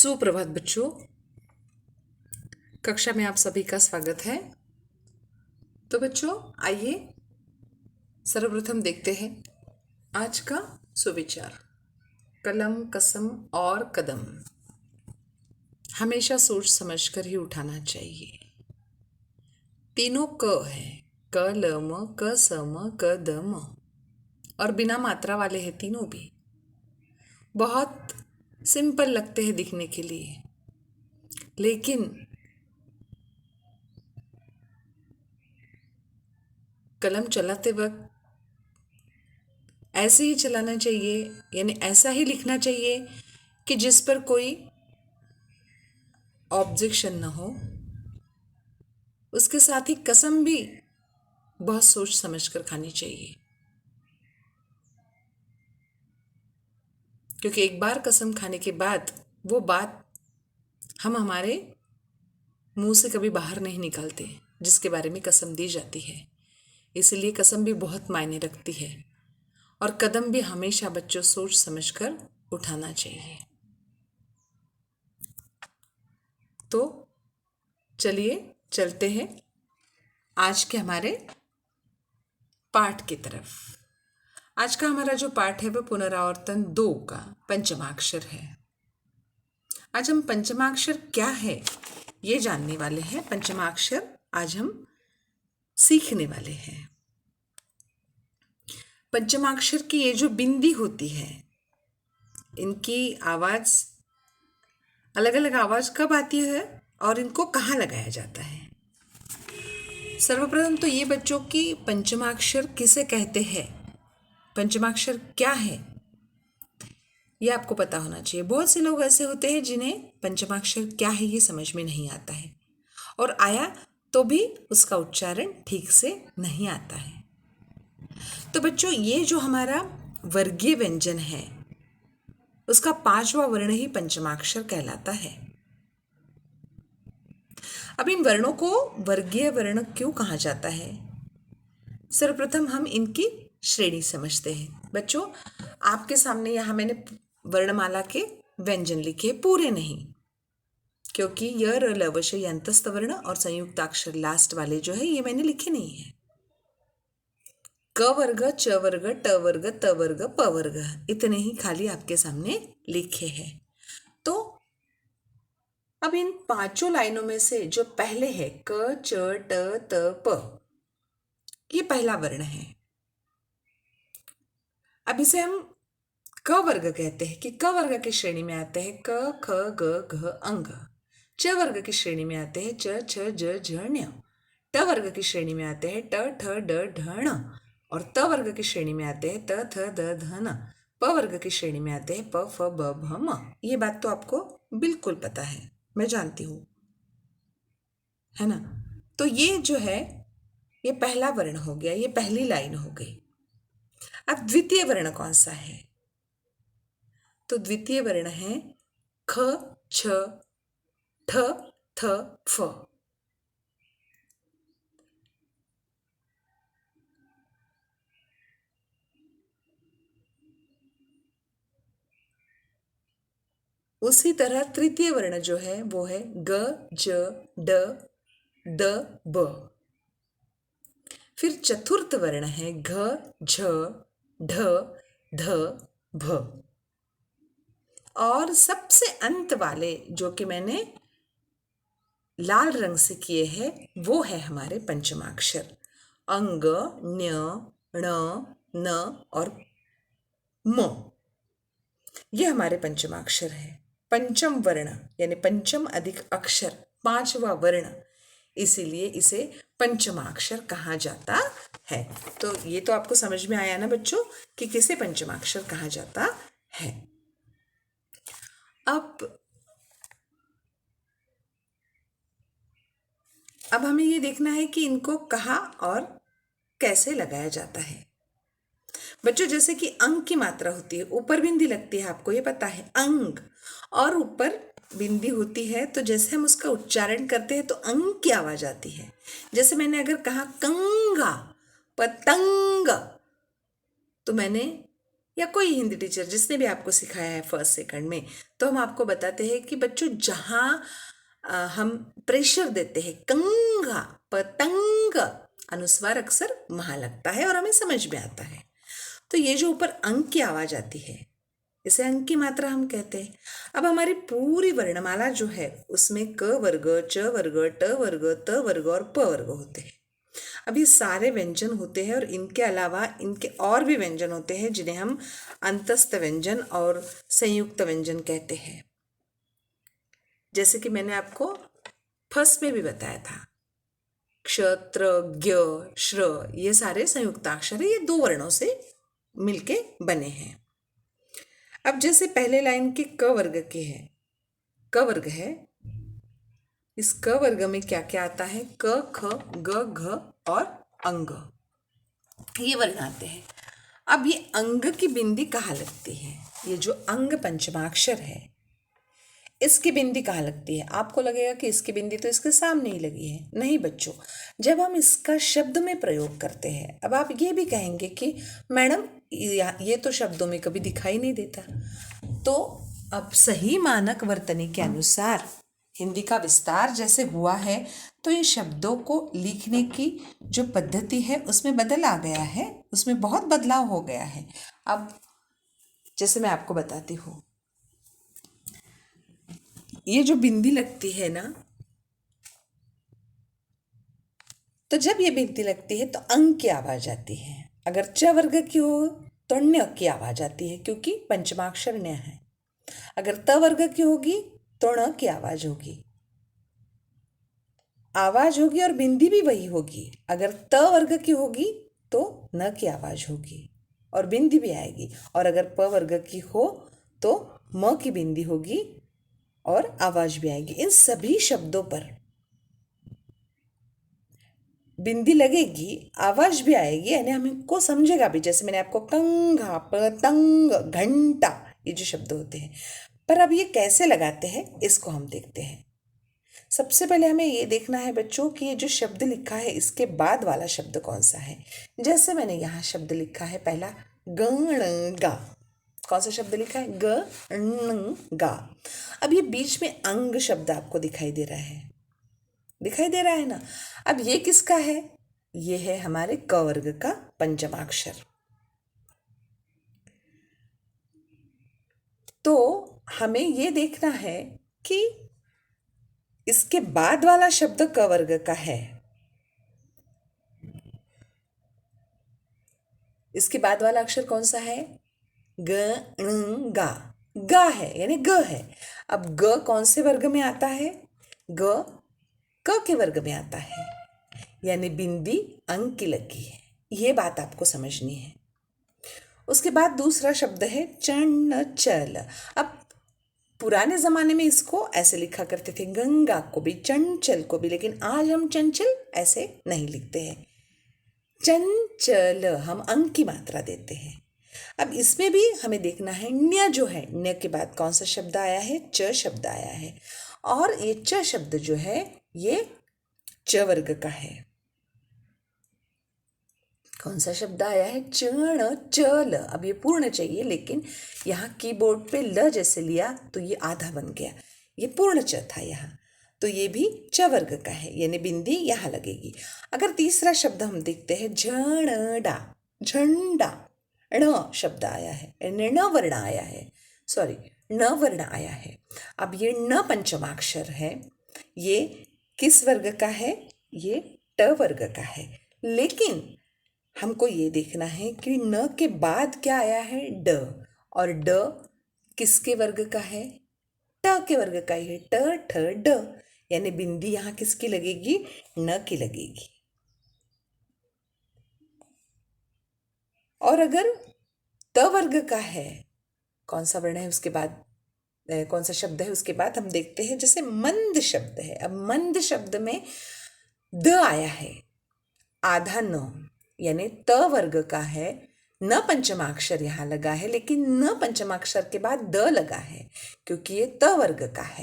सुप्रभात बच्चों, कक्षा में आप सभी का स्वागत है। तो बच्चों आइए सर्वप्रथम देखते हैं आज का सुविचार। कलम, कसम और कदम हमेशा सोच समझकर ही उठाना चाहिए। तीनों क है, क ल म क स म क द म, और बिना मात्रा वाले हैं तीनों भी। बहुत सिंपल लगते हैं दिखने के लिए, लेकिन कलम चलाते वक्त ऐसे ही चलाना चाहिए, यानी ऐसा ही लिखना चाहिए कि जिस पर कोई ऑब्जेक्शन न हो। उसके साथ ही कसम भी बहुत सोच समझ कर खानी चाहिए, क्योंकि एक बार कसम खाने के बाद वो बात हम हमारे मुंह से कभी बाहर नहीं निकालते जिसके बारे में कसम दी जाती है। इसलिए कसम भी बहुत मायने रखती है, और कदम भी हमेशा बच्चों सोच समझकर उठाना चाहिए। तो चलिए चलते हैं आज के हमारे पाठ की तरफ। आज का हमारा जो पाठ है वह पुनरावर्तन 2 का पंचमाक्षर है। आज हम पंचमाक्षर क्या है ये जानने वाले हैं। पंचमाक्षर आज हम सीखने वाले हैं। पंचमाक्षर की ये जो बिंदी होती है, इनकी आवाज अलग अलग आवाज कब आती है और इनको कहाँ लगाया जाता है। सर्वप्रथम तो ये बच्चों की पंचमाक्षर किसे कहते हैं, पंचमाक्षर क्या है, ये आपको पता होना चाहिए। बहुत से लोग ऐसे होते हैं जिन्हें पंचमाक्षर क्या है ये समझ में नहीं आता है, और आया तो भी उसका उच्चारण ठीक से नहीं आता है। तो बच्चों ये जो हमारा वर्गीय व्यंजन है उसका 5वां वर्ण ही पंचमाक्षर कहलाता है। अब इन वर्णों को वर्गीय वर्ण क्यों कहा जाता है, सर्वप्रथम हम इनकी श्रेणी समझते हैं। बच्चों आपके सामने यहाँ मैंने वर्णमाला के व्यंजन लिखे, पूरे नहीं, क्योंकि य र ल व श ये अंतस्थ वर्ण और संयुक्त अक्षर लास्ट वाले जो है ये मैंने लिखे नहीं है। क वर्ग, च वर्ग, ट वर्ग, त वर्ग, प वर्ग, इतने ही खाली आपके सामने लिखे हैं। तो अब इन 5 लाइनों में से जो पहले है क, च, ट, त, प, ये पहला वर्ण है। अब इसे हम क वर्ग कहते हैं कि क वर्ग की श्रेणी में आते हैं क, ख, ग, घ, अंग। च वर्ग की श्रेणी में आते हैं च, छ, ज, झ, ञ। ट वर्ग की श्रेणी में आते हैं ट, ठ, ड, ढ, ण। और त वर्ग की श्रेणी में आते हैं त, थ, द, ध, न। प वर्ग की श्रेणी में आते हैं प, फ, ब, भ, म। ये बात तो आपको बिल्कुल पता है, मैं जानती हूँ, है ना। तो ये जो है ये पहला वर्ण हो गया, ये पहली लाइन हो गई। अब द्वितीय वर्ण कौन सा है, तो द्वितीय वर्ण है ख, छ, ठ, थ, फ। उसी तरह तृतीय वर्ण जो है वो है ग, ज, ड, द, ब। फिर चतुर्थ वर्ण है घ, झ, ढ, ध, भ। और सबसे अंत वाले जो कि मैंने लाल रंग से किए हैं वो है हमारे पंचमाक्षर अंग, न्य, ण, न और म। ये हमारे पंचमाक्षर है। पंचम वर्ण यानी पंचम अधिक अक्षर 5वां वर्ण, इसीलिए इसे पंचमाक्षर कहा जाता है। तो ये तो आपको समझ में आया ना बच्चों कि किसे पंचमाक्षर कहा जाता है। अब हमें ये देखना है कि इनको कहाँ और कैसे लगाया जाता है। बच्चों जैसे कि अंग की मात्रा होती है, ऊपर बिंदी लगती है, आपको ये पता है अंग, और ऊपर बिंदी होती है, तो जैसे हम उसका उच्चारण करते हैं तो अंग की आवाज आती है। जैसे मैंने अगर कहा कंगा, पतंग, तो मैंने या कोई हिंदी टीचर जिसने भी आपको सिखाया है फर्स्ट सेकंड में, तो हम आपको बताते हैं कि बच्चों जहाँ हम प्रेशर देते हैं कंगा पतंग, अनुस्वार अक्सर वहाँ लगता है और हमें समझ में आता है। तो ये जो ऊपर अंक की आवाज आती है इसे अंक की मात्रा हम कहते हैं। अब हमारी पूरी वर्णमाला जो है उसमें क वर्ग, च वर्ग, ट वर्ग, त वर्ग और प वर्ग होते हैं। अब ये सारे व्यंजन होते हैं और इनके अलावा इनके और भी व्यंजन होते हैं जिन्हें हम अंतस्थ व्यंजन और संयुक्त व्यंजन कहते हैं। जैसे कि मैंने आपको फर्स्ट में भी बताया था, क्षत्र, ज्ञ, श्र, ये सारे संयुक्ताक्षर है, ये 2 वर्णों से मिलके बने हैं। अब जैसे पहले लाइन के क वर्ग के है, क वर्ग है, इस क वर्ग में क्या क्या आता है, क, ख, ग, घ और अंग, ये वर्ग आते हैं। अब ये अंग की बिंदी कहाँ लगती है, ये जो अंग पंचमाक्षर है इसकी बिंदी कहाँ लगती है? आपको लगेगा कि इसकी बिंदी तो इसके सामने ही लगी है। नहीं बच्चों, जब हम इसका शब्द में प्रयोग करते हैं, अब आप ये भी कहेंगे कि मैडम ये तो शब्दों में कभी दिखाई नहीं देता। तो अब सही मानक वर्तनी के अनुसार हिंदी का विस्तार जैसे हुआ है तो ये शब्दों को लिखने की जो पद्धति है उसमें बदल आ गया है, उसमें बहुत बदलाव हो गया है। अब जैसे मैं आपको बताती हूँ, ये जो बिंदी लगती है ना, तो जब ये बिंदी लगती है तो अंग की आवाज आती है। अगर च वर्ग की हो तो ण्य की आवाज आती है क्योंकि पंचमाक्षर ण्य है। अगर त वर्ग की होगी तो ण की आवाज होगी, और बिंदी भी वही होगी। अगर त वर्ग की होगी तो न की आवाज होगी और बिंदी भी आएगी, और अगर प वर्ग की हो तो म की बिंदी होगी और आवाज भी आएगी। इन सभी शब्दों पर बिंदी लगेगी, आवाज भी आएगी, यानी हमको समझेगा भी। जैसे मैंने आपको कंघा, पतंग, घंटा, ये जो शब्द होते हैं, पर अब ये कैसे लगाते हैं इसको हम देखते हैं। सबसे पहले हमें ये देखना है बच्चों कि ये जो शब्द लिखा है इसके बाद वाला शब्द कौन सा है। जैसे मैंने यहाँ शब्द लिखा है पहला गणगा, कौन सा शब्द लिखा है, गणगा। अब ये बीच में अंग शब्द आपको दिखाई दे रहा है ना। अब ये किसका है, ये है हमारे क वर्ग का पंचमाक्षर। तो हमें ये देखना है कि इसके बाद वाला शब्द क वर्ग का है, इसके बाद वाला अक्षर कौन सा है, गा, गा है यानी ग है। अब ग कौन से वर्ग में आता है, ग क के वर्ग में आता है, यानी बिंदी अंग की लगी है। ये बात आपको समझनी है। उसके बाद दूसरा शब्द है चंचल। अब पुराने जमाने में इसको ऐसे लिखा करते थे, गंगा को भी चंचल को भी, लेकिन आज हम चंचल ऐसे नहीं लिखते हैं, चंचल हम अंग की मात्रा देते हैं। अब इसमें भी हमें देखना है ण्य जो है, ण्य के बाद कौन सा शब्द आया है, च शब्द आया है, और ये च शब्द जो है ये च वर्ग का है। कौन सा शब्द आया है, चण चल। अब ये पूर्ण चाहिए, लेकिन यहाँ कीबोर्ड पे ल जैसे लिया तो ये आधा बन गया, ये पूर्ण च था यहाँ, तो ये भी च वर्ग का है, यानी बिंदी यहाँ लगेगी। अगर तीसरा शब्द हम देखते हैं झंडा, झंडा, ण शब्द आया है, न वर्ण आया है, सॉरी न वर्ण आया है। अब ये न पंचमाक्षर है, ये किस वर्ग का है, ये ट वर्ग का है। लेकिन हमको ये देखना है कि न के बाद क्या आया है, ड, और ड किसके वर्ग का है, ट के वर्ग का ही है, ट ठ ड, यानी बिंदी यहाँ किसकी लगेगी, न की लगेगी। और अगर त वर्ग का है, कौन सा वर्ण है उसके बाद, कौन सा शब्द है उसके बाद हम देखते हैं, जैसे मंद शब्द है। अब मंद शब्द में द आया है, आधा न, यानी त वर्ग का है, न पंचमाक्षर यहाँ लगा है, लेकिन न पंचमाक्षर के बाद द लगा है क्योंकि ये त वर्ग का है।